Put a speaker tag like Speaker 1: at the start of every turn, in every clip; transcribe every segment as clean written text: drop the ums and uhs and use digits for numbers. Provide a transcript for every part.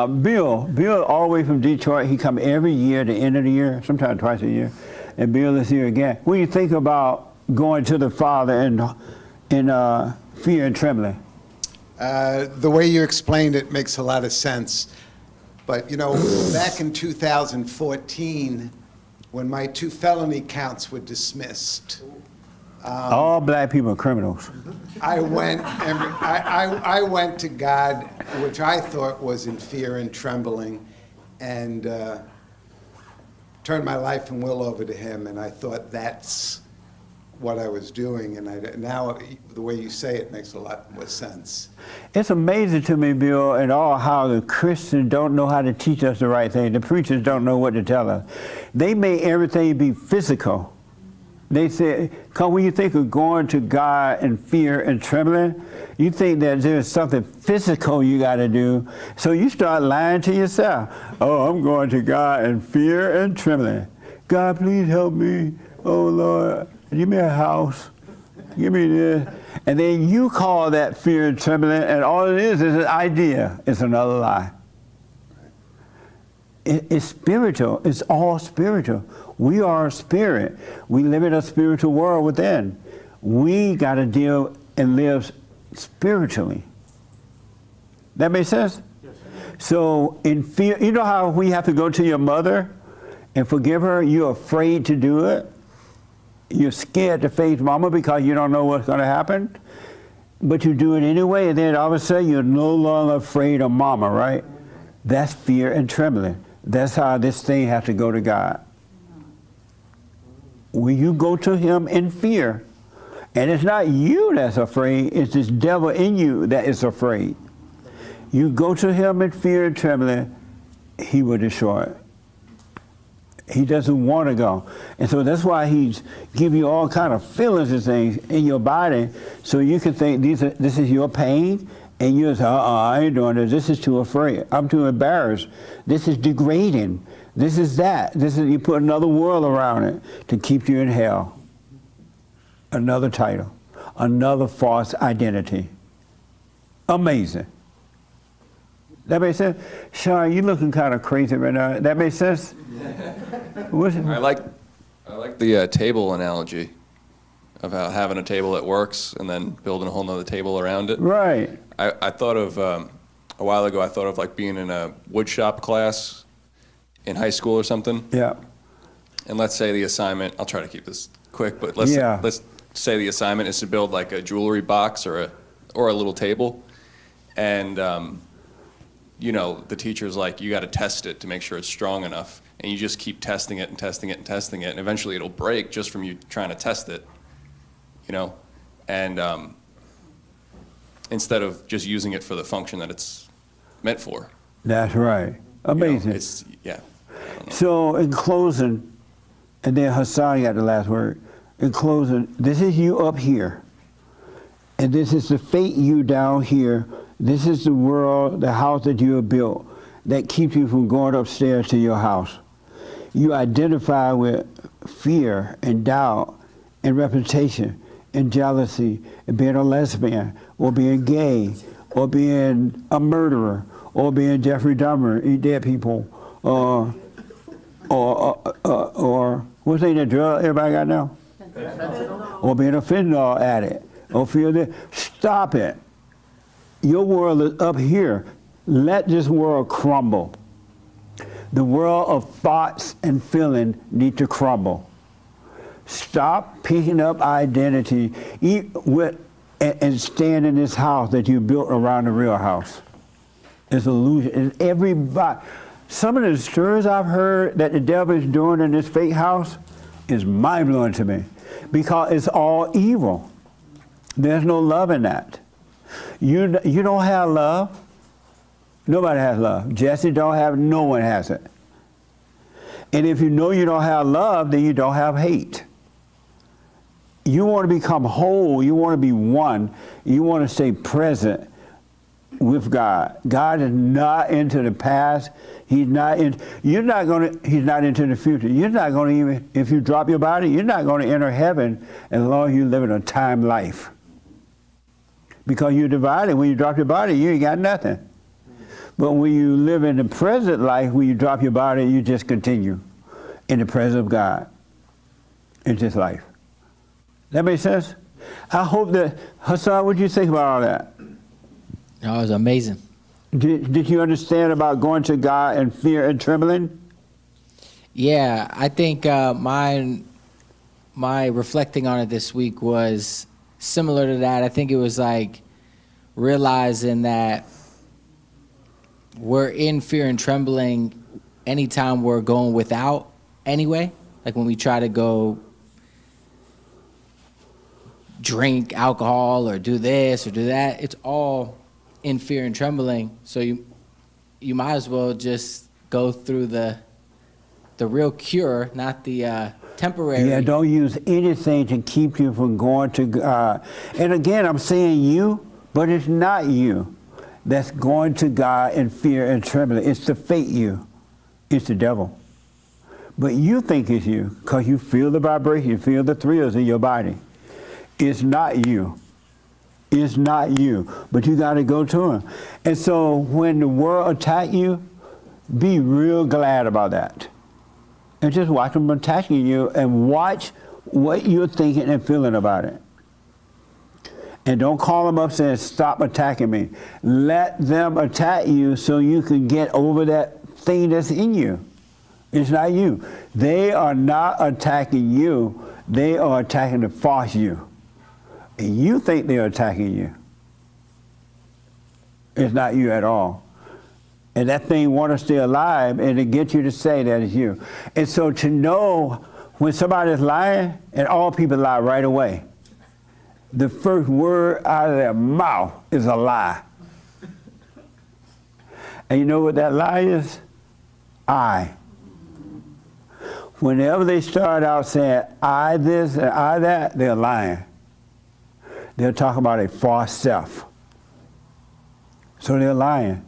Speaker 1: Bill all the way from Detroit. He come every year, the end of the year, sometimes twice a year. And Bill is here again. When you think about going to the Father in fear and trembling?
Speaker 2: The way you explained it makes a lot of sense. But, you know, back in 2014, when my 2 felony counts were dismissed,
Speaker 1: all black people are criminals.
Speaker 2: I went to God, which I thought was in fear and trembling, and turned my life and will over to Him, and I thought that's what I was doing, and now the way you say it makes a lot more sense.
Speaker 1: It's amazing to me, Bill, and all how the Christians don't know how to teach us the right thing. The preachers don't know what to tell us. They make everything be physical. They say, when you think of going to God in fear and trembling, you think that there's something physical you got to do. So you start lying to yourself. Oh, I'm going to God in fear and trembling. God, please help me. Oh, Lord, give me a house. Give me this. And then you call that fear and trembling, and all it is an idea. It's another lie. It's spiritual. It's all spiritual. We are a spirit. We live in a spiritual world within. We got to deal and live spiritually. That makes sense? Yes. So in fear, you know how we have to go to your mother and forgive her? You're afraid to do it. You're scared to face mama because you don't know what's going to happen. But you do it anyway, and then all of a sudden you're no longer afraid of mama, right? That's fear and trembling. That's how this thing has to go to God. When you go to Him in fear, and it's not you that's afraid, it's this devil in you that is afraid. You go to Him in fear and trembling, He will destroy it. He doesn't want to go. And so that's why He's give you all kind of feelings and things in your body, so you can think this is your pain, and you say, I ain't doing this. This is too afraid. I'm too embarrassed. This is degrading. This is that. This is, you put another world around it to keep you in hell. Another title. Another false identity. Amazing. That makes sense? Sean, you looking kind of crazy right now. That makes sense?
Speaker 3: I like the table analogy of how having a table that works and then building a whole nother table around it.
Speaker 1: Right.
Speaker 3: I thought of, a while ago, I thought of like being in a wood shop class in high school or something.
Speaker 1: Yeah.
Speaker 3: And let's say the assignment, I'll try to keep this quick, but let's say the assignment is to build like a jewelry box or a little table. And, you know, the teacher's like, you got to test it to make sure it's strong enough. And you just keep testing it and testing it and testing it. And eventually it'll break just from you trying to test it, you know? And instead of just using it for the function that it's meant for.
Speaker 1: That's right. Amazing.
Speaker 3: You know, it's, yeah.
Speaker 1: So in closing, and then Hassan got the last word. In closing, this is you up here. And this is the fate you down here. This is the world, the house that you have built that keeps you from going upstairs to your house. You identify with fear and doubt and reputation and jealousy and being a lesbian or being gay or being a murderer or being Jeffrey Dahmer, eat dead people, or what's that drug everybody got now? Or being a fentanyl addict or feel that. Stop it. Your world is up here. Let this world crumble. The world of thoughts and feeling need to crumble. Stop picking up identity and stand in this house that you built around the real house. It's illusion. It's everybody. Some of the stories I've heard that the devil is doing in this fake house is mind-blowing to me because it's all evil. There's no love in that. You don't have love. Nobody has love. Jesse don't have, no one has it. And if you know you don't have love, then you don't have hate. You want to become whole. You want to be one. You want to stay present with God. God is not into the past. He's not in. He's not into the future. You're not going to even, if you drop your body, you're not going to enter heaven as long as you live in a time life. Because you're divided. When you drop your body, you ain't got nothing. But when you live in the present life, when you drop your body, you just continue in the presence of God. It's just life. That makes sense? I hope that, Hassan, what do you think about all that?
Speaker 4: That was amazing.
Speaker 1: Did you understand about going to God in fear and trembling?
Speaker 4: Yeah, I think my reflecting on it this week was similar to that. I think it was like realizing that we're in fear and trembling anytime we're going without anyway. Like when we try to go drink alcohol or do this or do that, it's all in fear and trembling. So you might as well just go through the real cure, not the temporary.
Speaker 1: Yeah, don't use anything to keep you from going to God. And again, I'm saying you, but it's not you that's going to God in fear and trembling. It's the fake you. It's the devil. But you think it's you because you feel the vibration, you feel the thrills in your body. It's not you. It's not you. But you got to go to him. And so when the world attack you, be real glad about that. And just watch them attacking you and watch what you're thinking and feeling about it. And don't call them up saying, stop attacking me. Let them attack you so you can get over that thing that's in you. It's not you. They are not attacking you. They are attacking the false you. And you think they're attacking you. It's not you at all. And that thing wants to stay alive, and it gets you to say that it's you. And so to know when somebody's lying, and all people lie right away, the first word out of their mouth is a lie. And you know what that lie is? I. Whenever they start out saying, I this and I that, they're lying. They're talking about a false self. So they're lying.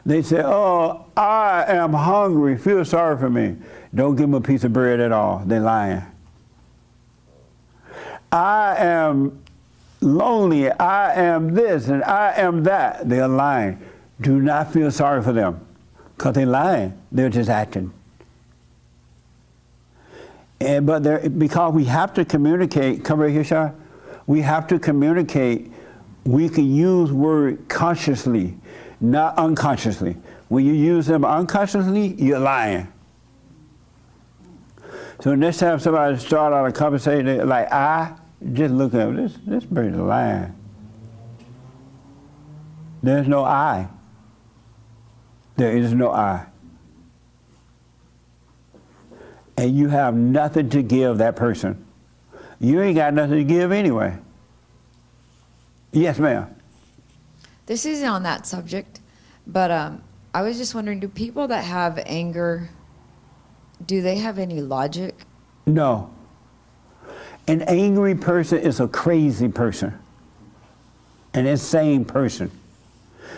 Speaker 1: They say, oh, I am hungry, feel sorry for me. Don't give them a piece of bread at all. They're lying. I am lonely, I am this, and I am that. They're lying. Do not feel sorry for them, because they're lying. They're just acting. But because we have to communicate, come right here, Sean. We have to communicate. We can use word consciously, not unconsciously. When you use them unconsciously, you're lying. So next time somebody start out a conversation like I, just look at this bird's lying. There's no I. There is no I. And you have nothing to give that person. You ain't got nothing to give anyway. Yes, ma'am.
Speaker 5: This isn't on that subject, but I was just wondering, do people that have anger, do they have any logic?
Speaker 1: No. An angry person is a crazy person, an insane person.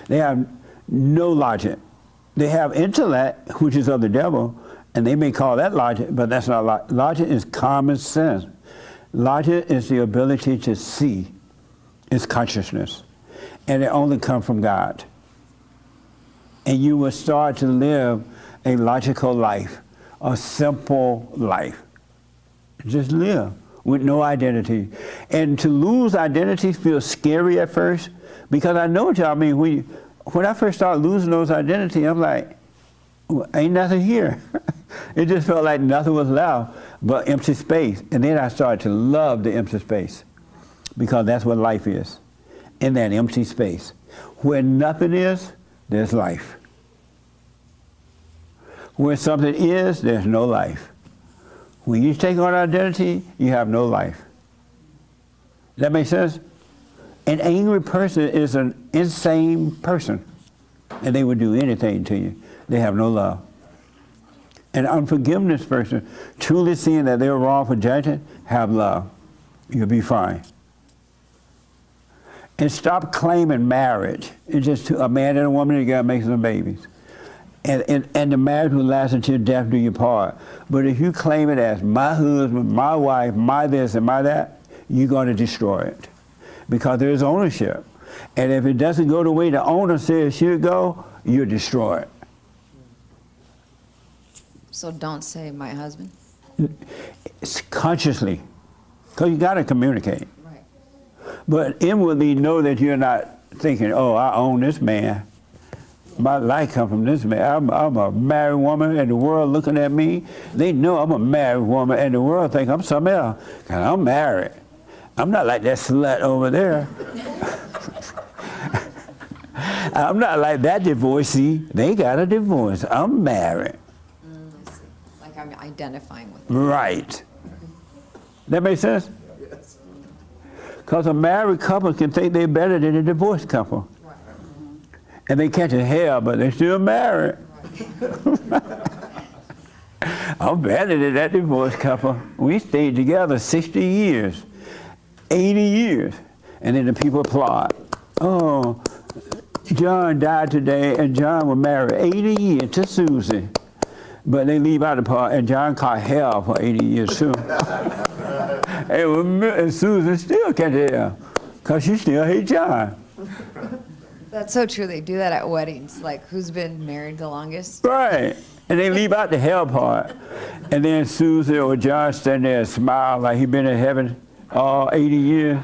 Speaker 1: They have no logic. They have intellect, which is of the devil, and they may call that logic, but that's not logic. Logic is common sense. Logic is the ability to see. It's consciousness. And it only comes from God. And you will start to live a logical life, a simple life. Just live with no identity. And to lose identity feels scary at first, because I know what y'all mean. When I first started losing those identities, I'm like, well, ain't nothing here. It just felt like nothing was left but empty space. And then I started to love the empty space, because that's what life is, in that empty space. Where nothing is, there's life. Where something is, there's no life. When you take on identity, you have no life. That makes sense? An angry person is an insane person, and they would do anything to you. They have no love. An unforgiveness person, truly seeing that they're wrong for judging, have love. You'll be fine. And stop claiming marriage. It's just a man and a woman together making some babies. And the marriage will last until death do you part. But if you claim it as my husband, my wife, my this and my that, you're going to destroy it. Because there is ownership. And if it doesn't go the way the owner says it should go, you destroy it.
Speaker 5: So don't say my husband.
Speaker 1: It's consciously, because you got to communicate.
Speaker 5: Right.
Speaker 1: But inwardly know that you're not thinking, oh, I own this man. My life comes from this man. I'm a married woman, and the world looking at me, they know I'm a married woman, and the world think I'm something else, because I'm married. I'm not like that slut over there. I'm not like that divorcee. They got a divorce. I'm married.
Speaker 5: I see. Like I'm identifying with.
Speaker 1: Right. That makes sense?
Speaker 2: Yes.
Speaker 1: Because a married couple can think they're better than a divorced couple.
Speaker 5: Right.
Speaker 1: And they catch a hell, but they're still married. I'm better than that divorced couple. We stayed together 60 years, 80 years. And then the people applaud. Oh, John died today, and John was married 80 years to Susie. But they leave out the part, and John caught hell for 80 years too. And Susan still can't hell, because she still hates John.
Speaker 5: That's so true. They do that at weddings. Like, who's been married the longest?
Speaker 1: Right. And they leave out the hell part. And then Susan or John stand there and smile like he been in heaven all 80 years.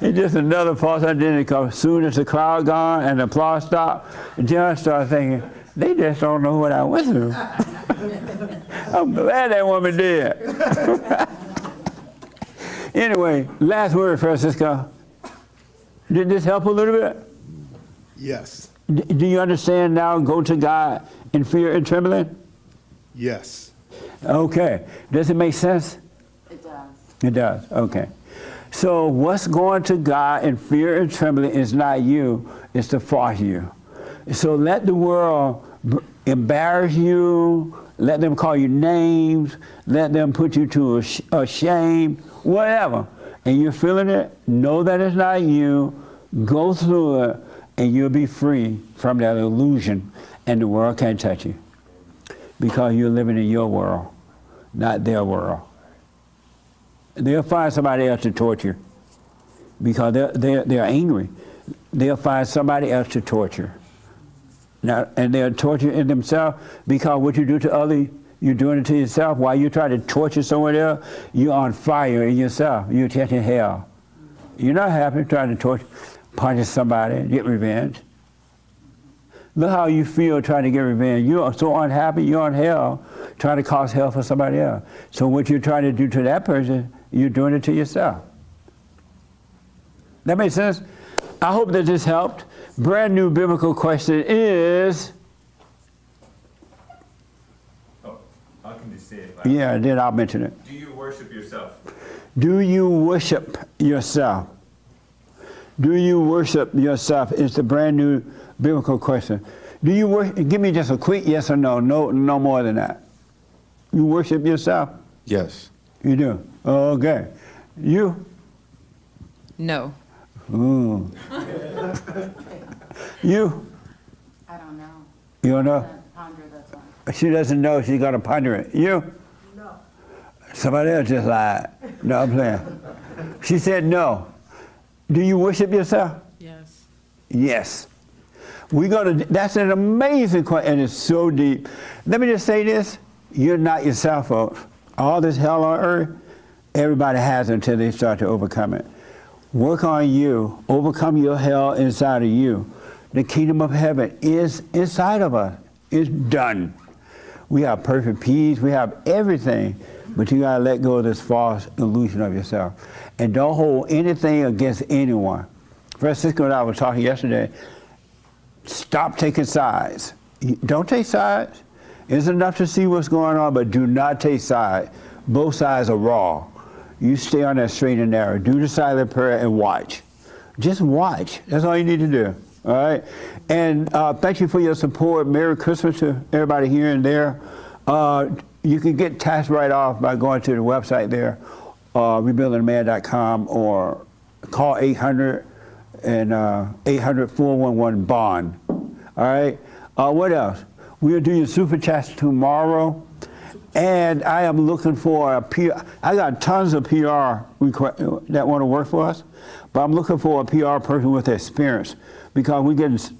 Speaker 1: It's just another false identity, because as soon as the crowd gone and the applause stopped, John started thinking, they just don't know what I went through. I'm glad that woman did. Anyway, last word, Francisco. Did this help a little bit?
Speaker 2: Yes.
Speaker 1: Do you understand now? Go to God in fear and trembling?
Speaker 2: Yes.
Speaker 1: Okay. Does it make sense?
Speaker 6: It does.
Speaker 1: It does. Okay. So what's going to God in fear and trembling is not you, it's to force you. So let the world embarrass you, let them call you names, let them put you to a shame, whatever. And you're feeling it, know that it's not you, go through it, and you'll be free from that illusion, and the world can't touch you. Because you're living in your world, not their world. They'll find somebody else to torture because they're angry. They'll find somebody else to torture. Now, and they'll torture in themselves because what you do to others, you're doing it to yourself. While you try to torture someone else, you're on fire in yourself. You're catching hell. You're not happy trying to torture, punish somebody, get revenge. Look how you feel trying to get revenge. You're so unhappy, you're on hell, trying to cause hell for somebody else. So what you're trying to do to that person, you're doing it to yourself. That makes sense? I hope that this helped. Brand new biblical question is...
Speaker 7: Oh, I can just say it.
Speaker 1: Yeah, then I'll mention it.
Speaker 7: Do you worship yourself?
Speaker 1: Do you worship yourself? Do you worship yourself is the brand new biblical question. Do you worship? Give me just a quick yes or no. No more than that. You worship yourself?
Speaker 2: Yes.
Speaker 1: You do? Okay. You?
Speaker 5: No.
Speaker 1: Ooh. You?
Speaker 6: I don't know.
Speaker 1: You don't know?
Speaker 6: Ponder, that's why.
Speaker 1: She doesn't know. She's got to ponder it. You?
Speaker 6: No.
Speaker 1: Somebody else just lied. No, I'm playing. She said no. Do you worship yourself?
Speaker 6: Yes.
Speaker 1: Yes. That's an amazing question, and it's so deep. Let me just say this. You're not yourself, folks. All this hell on earth, everybody has it until they start to overcome it. Work on you. Overcome your hell inside of you. The kingdom of heaven is inside of us. It's done. We have perfect peace. We have everything. But you got to let go of this false illusion of yourself. And don't hold anything against anyone. Francisco and I were talking yesterday. Stop taking sides. Don't take sides. It's enough to see what's going on, but do not take sides. Both sides are wrong. You stay on that straight and narrow. Do the silent prayer and watch. Just watch. That's all you need to do. All right? And thank you for your support. Merry Christmas to everybody here and there. You can get tax write-off by going to the website there, rebuildingman.com, or call 800 and 800-411-BOND. All right? What else? We'll do your super chats tomorrow. And I am looking for a PR. I got tons of PR that want to work for us, but I'm looking for a PR person with experience because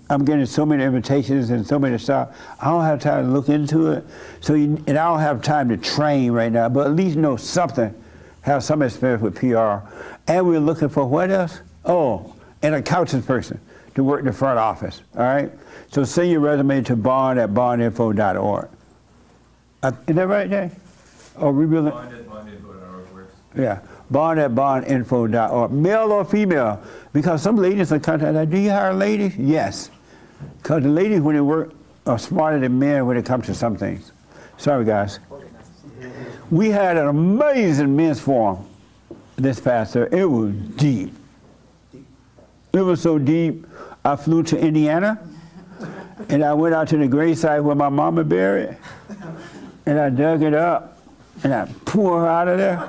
Speaker 1: I'm getting so many invitations and so many stuff. I don't have time to look into it, and I don't have time to train right now. But at least know something, have some experience with PR. And we're looking for what else? Oh, an accountant person to work in the front office. All right. So send your resume to bond@bondinfo.org. Is that right, Jay? Oh, rebuilding.
Speaker 7: Bond@bondinfo.org works.
Speaker 1: Yeah, bond@bondinfo.org. Male or female? Because some ladies are contacting. Do you hire ladies? Yes. Because the ladies, when they work, are smarter than men when it comes to some things. Sorry, guys. We had an amazing men's forum this past year. It was deep. It was so deep, I flew to Indiana, and I went out to the gravesite where my mama buried. And I dug it up, and I pulled her out of there.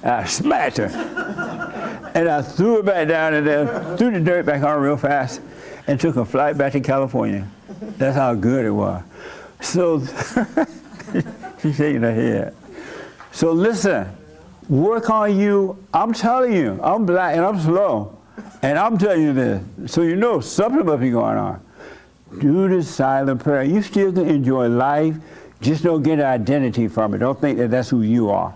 Speaker 1: I smacked her. And I threw it back down in there, threw the dirt back on real fast, and took a flight back to California. That's how good it was. So, she's shaking her head. So listen, work on you. I'm telling you, I'm black and I'm slow. And I'm telling you this, so you know something must be going on. Do the silent prayer. You still can enjoy life. Just don't get an identity from it. Don't think that that's who you are.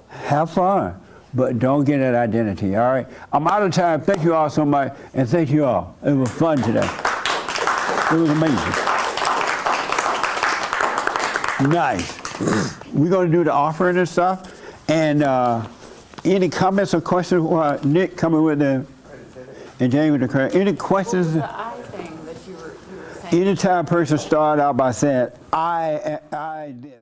Speaker 1: Have fun, but don't get an identity, all right? I'm out of time. Thank you all so much, and thank you all. It was fun today. It was amazing. Nice. We're going to do the offering and stuff. And any comments or questions? Nick coming with the, and Jamie with the credit. Any questions?
Speaker 6: The I thing that you were saying.
Speaker 1: Anytime a person start out by saying, I did.